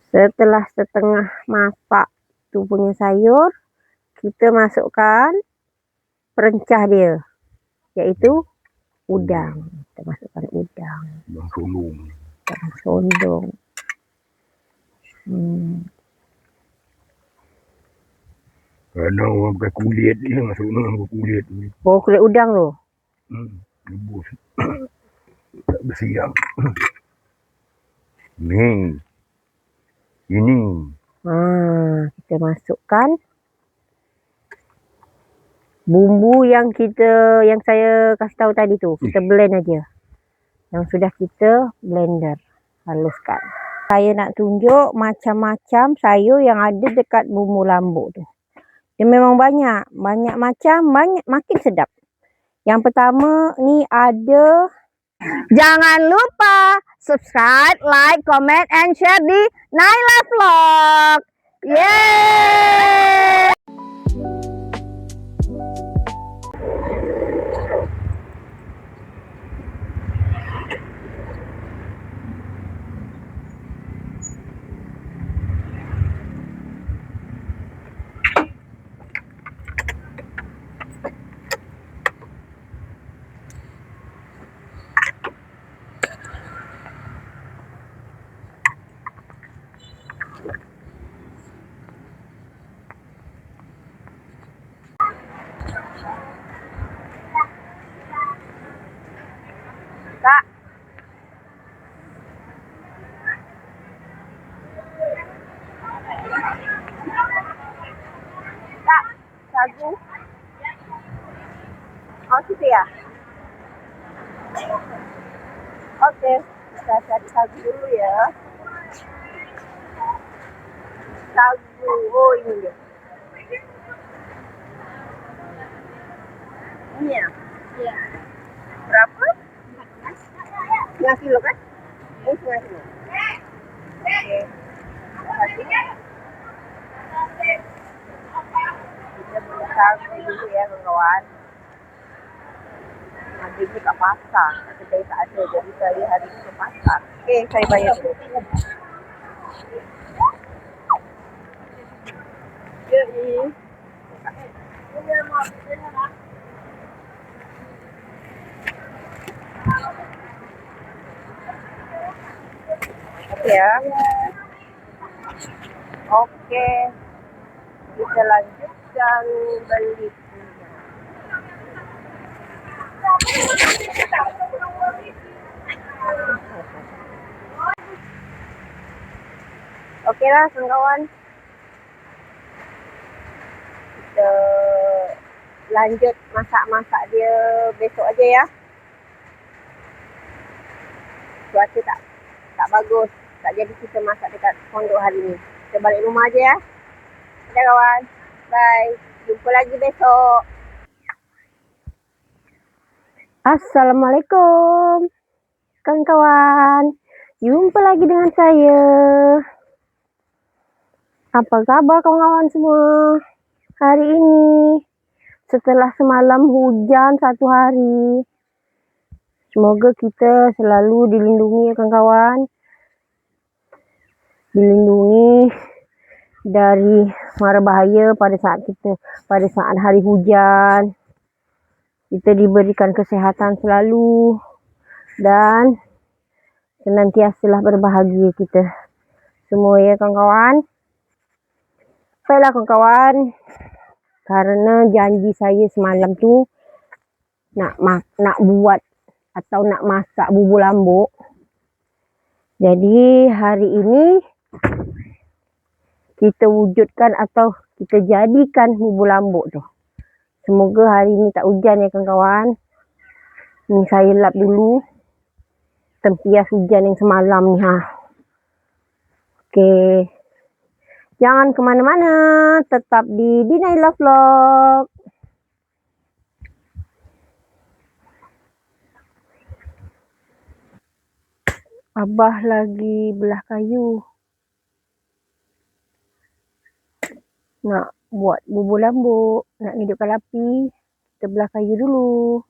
Setelah setengah masak tu punya sayur, kita masukkan perencah dia, iaitu udang. Kita masukkan udang. Udang solong. Udang solong. Kadang orang pakai kulit dia, masuk kulit. Oh, kulit udang tu? Rebus. Tak bersiap. Ni. Ini. Kita masukkan bumbu yang saya kasih tahu tadi tu. Kita blend aja. Yang sudah kita blender, haluskan. Saya nak tunjuk macam-macam sayur yang ada dekat bumbu lambuk tu. Dia memang banyak macam, makin sedap. Yang pertama ni ada, jangan lupa subscribe, like, comment and share di Naila Vlog. Yeay! Kak. Kak, sagu. Oh, situ ya? Oke, kita cari sagu dulu ya. Sagu, oh ini dia. Ini ya? Iya. Berapa? 5 kilo kan? Ini 5 kilo. Oke. Kita beli sagu dulu ya kawan. Nanti ini kat pasar. Kedai tak ada, jadi saya hari ini ke pasar. Oke, saya bayar dulu. Yuk. Oke ya. Oke. Kita lanjutkan beli. Oke lah kawan. Kita lanjut masak-masak dia besok aja ya. Cuaca tak bagus. Tak jadi kita masak dekat pondok hari ni. Kita balik rumah aja ya. Dadah kawan. Bye. Jumpa lagi besok. Assalamualaikum kawan-kawan. Jumpa lagi dengan saya. Apa kabar kawan-kawan semua? Hari ini setelah semalam hujan 1 hari. Semoga kita selalu dilindungi ya kawan-kawan. Dilindungi dari mara bahaya pada saat hari hujan. Kita diberikan kesihatan selalu dan senantiasalah berbahagia kita semua ya kawan-kawan. Baiklah kawan-kawan, karena janji saya semalam tu nak buat atau nak masak bubur lambuk. Jadi hari ini kita wujudkan atau kita jadikan bubur lambuk tu. Semoga hari ni tak hujan ya kawan-kawan. Ni saya lap dulu tempias hujan yang semalam ni Okey. Jangan ke mana-mana, tetap di Naila Vlog. Abah lagi belah kayu. Nak buat bubur lambuk, nak hidupkan api. Kita belah kayu dulu.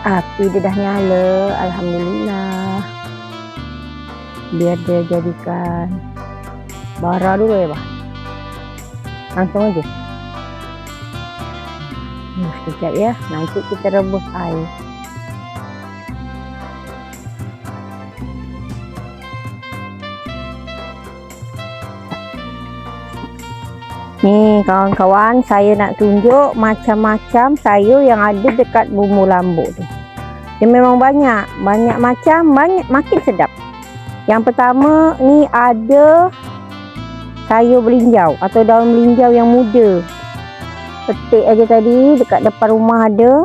Api dia dah nyala, alhamdulillah. Biar dia jadikan bara dulu ya, Bah. Langsung aja. Sekejap ya, nanti kita rebus air. Nih kawan-kawan, saya nak tunjuk macam-macam sayur yang ada dekat bumbu lambuk tu. Dia memang banyak macam, makin sedap. Yang pertama ni ada sayur belinjau atau daun belinjau yang muda. Petik aja tadi dekat depan rumah ada.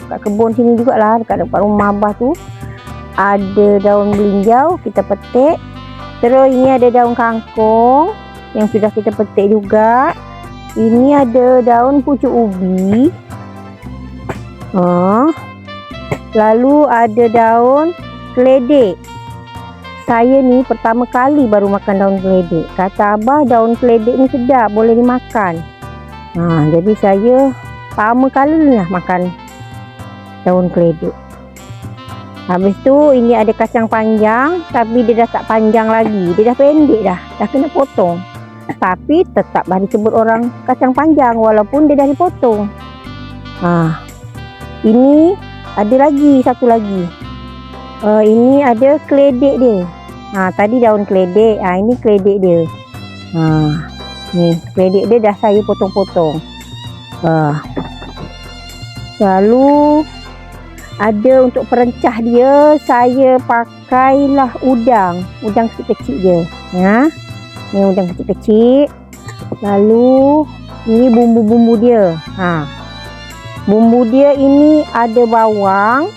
Dekat kebun sini jugalah, dekat depan rumah Abah tu. Ada daun belinjau, kita petik. Terus ini ada daun kangkung yang sudah kita petik juga. Ini ada daun pucuk ubi. Lalu ada daun keledek. Saya ni pertama kali baru makan daun keledek. Kata Abah daun keledek ni sedap, boleh dimakan. Jadi saya pertama kali lah makan daun keledek. Habis tu ini ada kacang panjang, tapi dia dah tak panjang lagi. Dia dah pendek dah kena potong. Tapi tetap lah disebut orang kacang panjang walaupun dia dah dipotong. Ini ada lagi, satu lagi. Ini ada keledek dia. Tadi daun keledek, ini keledek dia. Ni keledek dia dah saya potong-potong. Lalu ada untuk perencah dia, saya pakailah udang kecil-kecil je. Ni udang kecil-kecil. Lalu ini bumbu-bumbu dia. Bumbu dia ini ada bawang,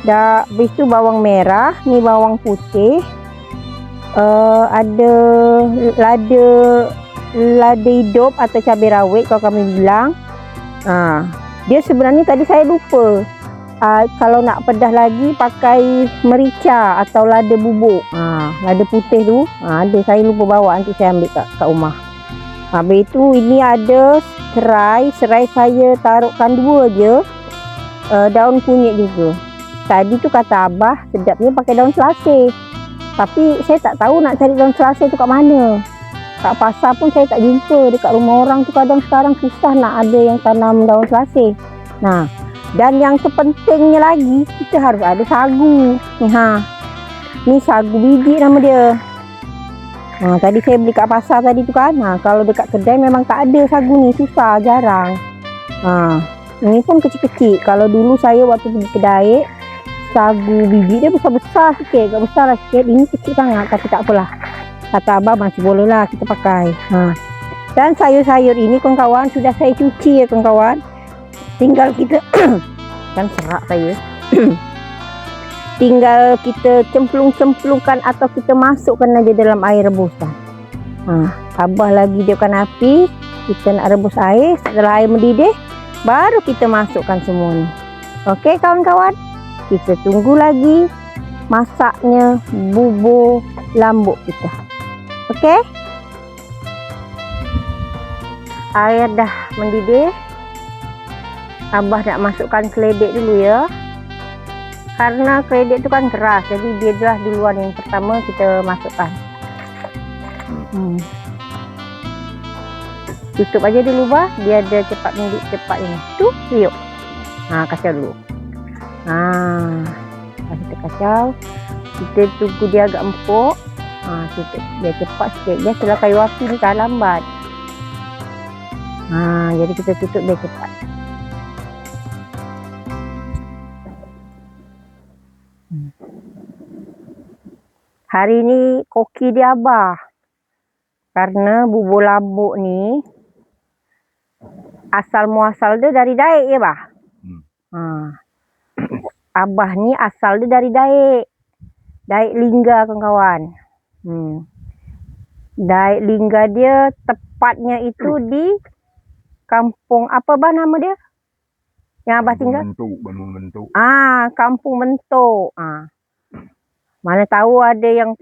habis tu bawang merah, ni bawang putih, ada lada hidup atau cabai rawit kalau kami bilang. Dia sebenarnya tadi saya lupa. Kalau nak pedas lagi pakai merica atau lada bubuk. Lada putih tu. Ada, saya lupa bawa, nanti saya ambil kat rumah. Habis itu ini ada serai saya taruhkan 2 je. Daun kunyit juga. Tadi tu kata Abah sedapnya pakai daun selasih. Tapi saya tak tahu nak cari daun selasih tu kat mana. Kat pasar pun saya tak jumpa. Dekat rumah orang tu kadang sekarang susah nak ada yang tanam daun selasih. Dan yang terpentingnya lagi, kita harus ada sagu. Ni sagu biji nama dia. Tadi saya beli kat pasar tadi tu kan. Kalau dekat kedai memang tak ada sagu ni, susah, jarang. Ini pun kecil-kecil. Kalau dulu saya waktu pergi kedai, sagu biji dia besar-besar sikit, agak besar lah sikit. Ini kecil sangat, tapi tak apalah. Kata Abah masih boleh lah kita pakai. Dan sayur-sayur ini kawan-kawan sudah saya cuci ya kawan-kawan. Tinggal kita kan serak saya. Tinggal kita cemplung-cemplungkan atau kita masukkan aja dalam air rebusan. Abah lagi hidupkan api, kita nak rebus air. Setelah air mendidih, baru kita masukkan semua ni. Okey kawan-kawan, kita tunggu lagi masaknya bubur lambuk kita. Okey, air dah mendidih. Abah nak masukkan keledek dulu ya. Karena keledek tu kan keras, jadi dia dah duluan yang pertama kita masukkan. Tutup aja dulu Bah, biar dia cepat mendidih cepat ini. Tu, yuk. Kacau dulu. Kita kacau. Kita tunggu dia agak empuk. Tutup dia cepat sikit. Biasalah kayu api ni kan lambat. Jadi kita tutup dia cepat. Hari ni koki dia Abah. Karena bubur lambuk ni asal muasal dia dari Daik ya Bah. Abah ni asal dia dari Daik. Daik Lingga kawan-kawan. Daik Lingga dia tepatnya itu di kampung apa Bah nama dia? Yang Abah tinggal? Bentuk. Kampung Bentuk. Mana tahu ada yang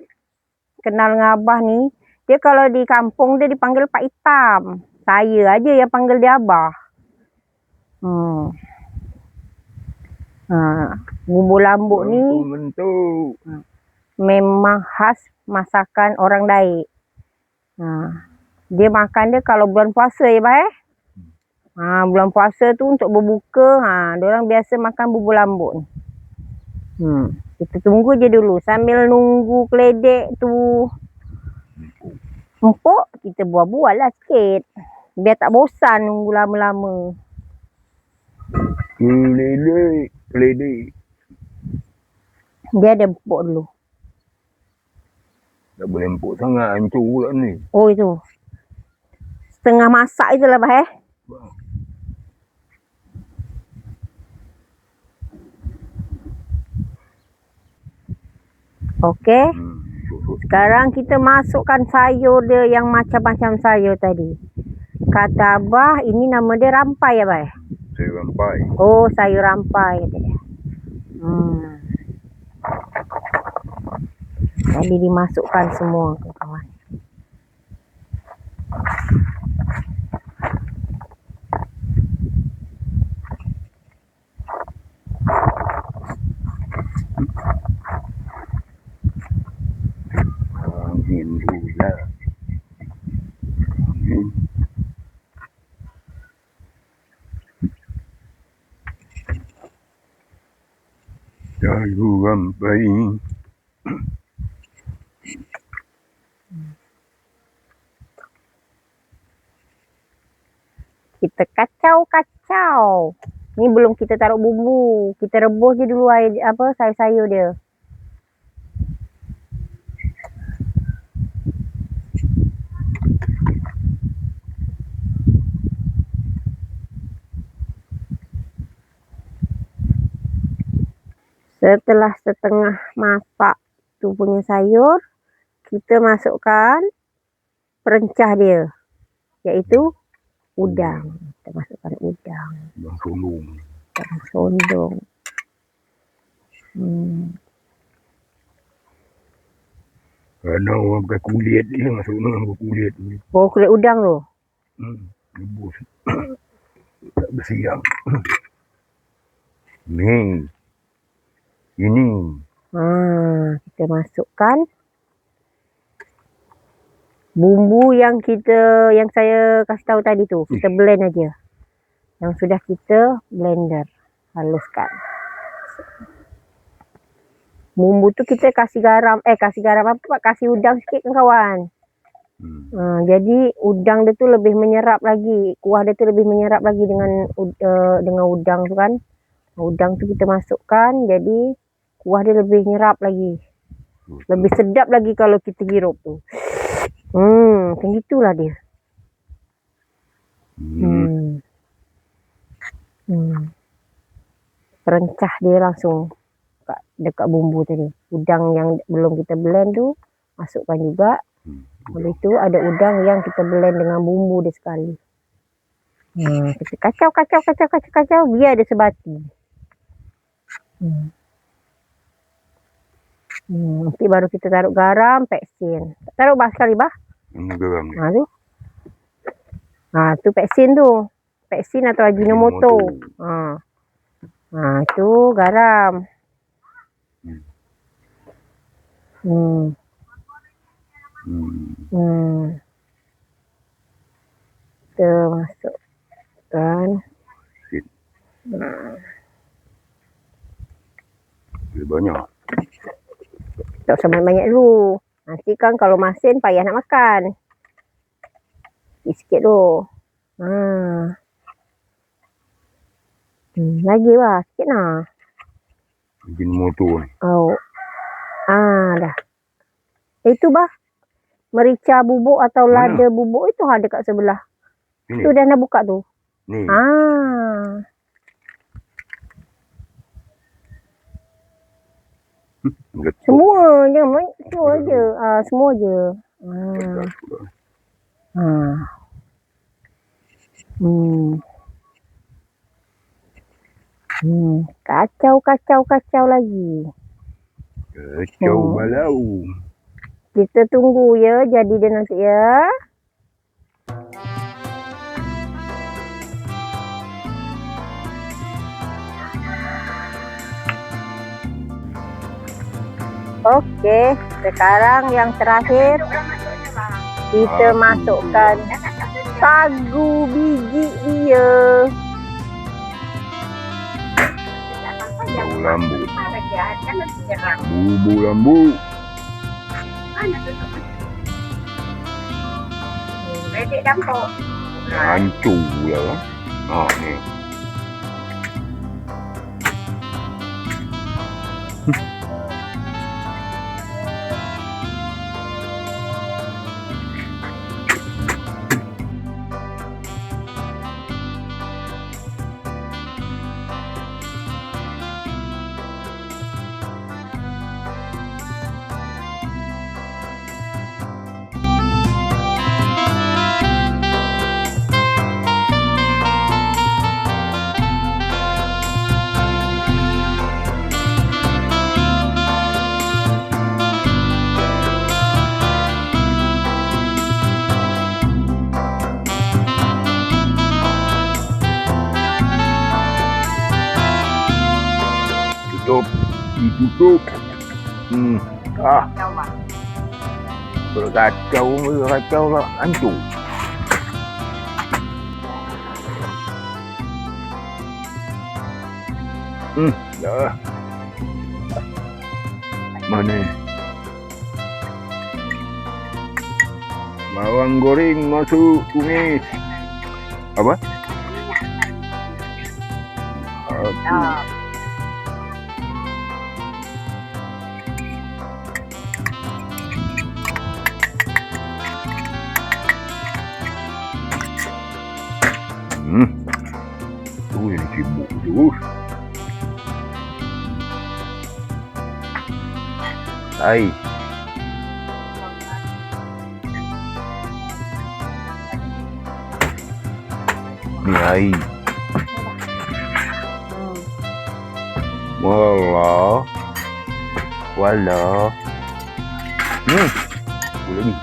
kenal dengan Abah ni. Dia kalau di kampung dia dipanggil Pak Hitam. Saya aja yang panggil dia Abah. Bumbu lambuk ni Bentuk. memang khas masakan orang Daik. Dia makan dia kalau bulan puasa ya, Bah. Bulan puasa tu untuk berbuka, diorang biasa makan bumbu lambuk ni. Kita tunggu je dulu. Sambil nunggu keledek tu empuk, kita buat-buat lah sikit. Biar tak bosan nunggu lama-lama. Keledek. Dia ada empuk dulu. Tak boleh empuk sangat, hancur pula ni. Oh itu. Setengah masak itulah, Bah. Okey. Sekarang kita masukkan sayur dia yang macam-macam sayur tadi. Kata Abah, ini nama dia rampai ya, Bah? Sayur rampai. Oh, sayur rampai. Jadi dimasukkan semua, kawan. Angin pula. Sayur rampai. Kita kacau-kacau. Ni belum kita taruh bumbu. Kita rebus je dulu air sayur-sayur dia. Setelah setengah masak tu punya sayur, kita masukkan perencah dia, iaitu udang. Kita masukkan udang. Udang sondong. Udang sondong. Kadang orang pakai kulit dia, masuk dengan kulit ni. Oh, kulit udang tu? Rebus. Tak bersiap. Ni. Ini. Kita masukkan bumbu yang saya kasih tahu tadi tu. Kita blend aja. Yang sudah kita blender, haluskan. Bumbu tu kita kasih garam kasih udang sikit kan, kawan. Jadi udang dia tu lebih menyerap lagi. Kuah dia tu lebih menyerap lagi dengan udang tu kan. Udang tu kita masukkan, jadi kuah dia lebih nyerap lagi. Lebih sedap lagi kalau kita hirup tu. Macam gitulah dia. Perencah dia langsung dekat bumbu tadi. Udang yang belum kita blend tu masukkan juga. Habis tu ada udang yang kita blend dengan bumbu dia sekali. Kita kacau biar dia sebati. Nanti baru kita taruh garam, peksin. Taruh sekali, Bah. Ini garam ni. Tu. Tu peksin tu. Peksin atau Ajinomoto. Itu garam. Kita masukkan. Banyak. Tak usah banyak-banyak dulu. Nanti kan kalau masin payah nak makan. Sikit tu. Lagi lah. Sikit lah. Ajinomoto ni. Oh. Dah. Itu, Bah. Merica bubuk atau lada bubuk itu ada kat sebelah. Ini. Tu dah nak buka tu. Ni. Semua je. Semua je. Kacau lagi. Kacau balau. Kita tunggu ya, jadi dia nanti ya. Okey, sekarang yang terakhir kita masukkan sagu biji dia. Bau lambu. Bumbu lambu. Redik dampur. Hancur lah. Ni. Ditutup. Berkacau lah, hancur. Dah. Mana? Bawang goreng masuk, tumis. Apa? Tu yang sibuk tu. Hai. Ni hai. Wala. Boleh ni.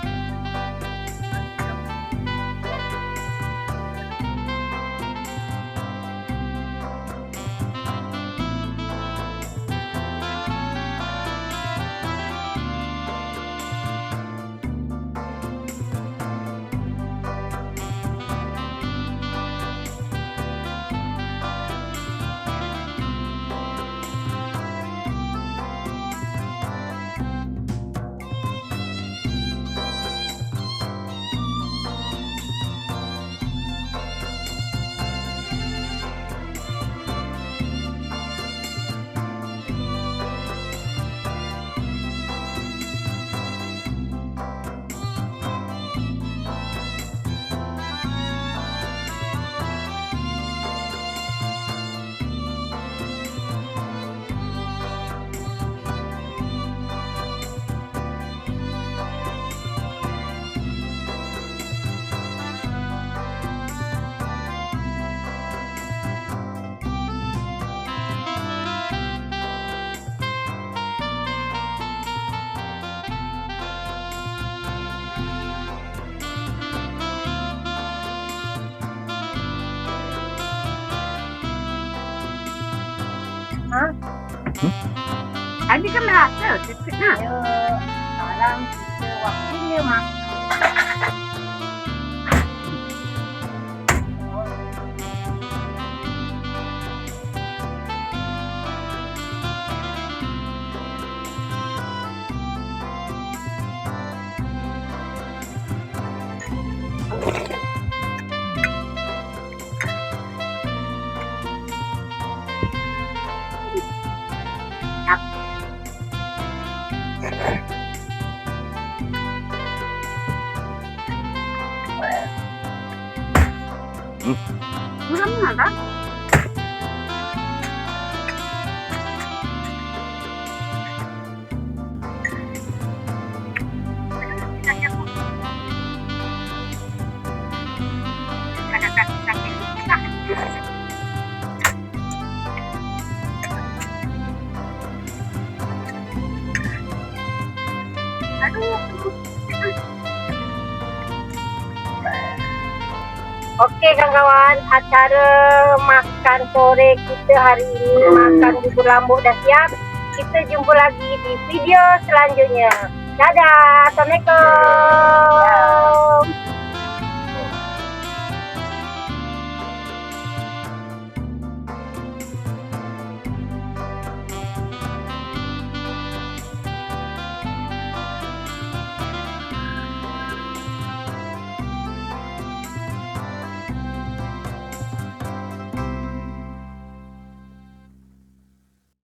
Tadi kan merasa sikit nak. Ya, sekarang kita waktunya makan. Kurang mana? Okey kawan-kawan, acara makan sore kita hari ini, makan bubur lambuk dah siap. kita jumpa lagi di video selanjutnya. Dadah. Assalamualaikum.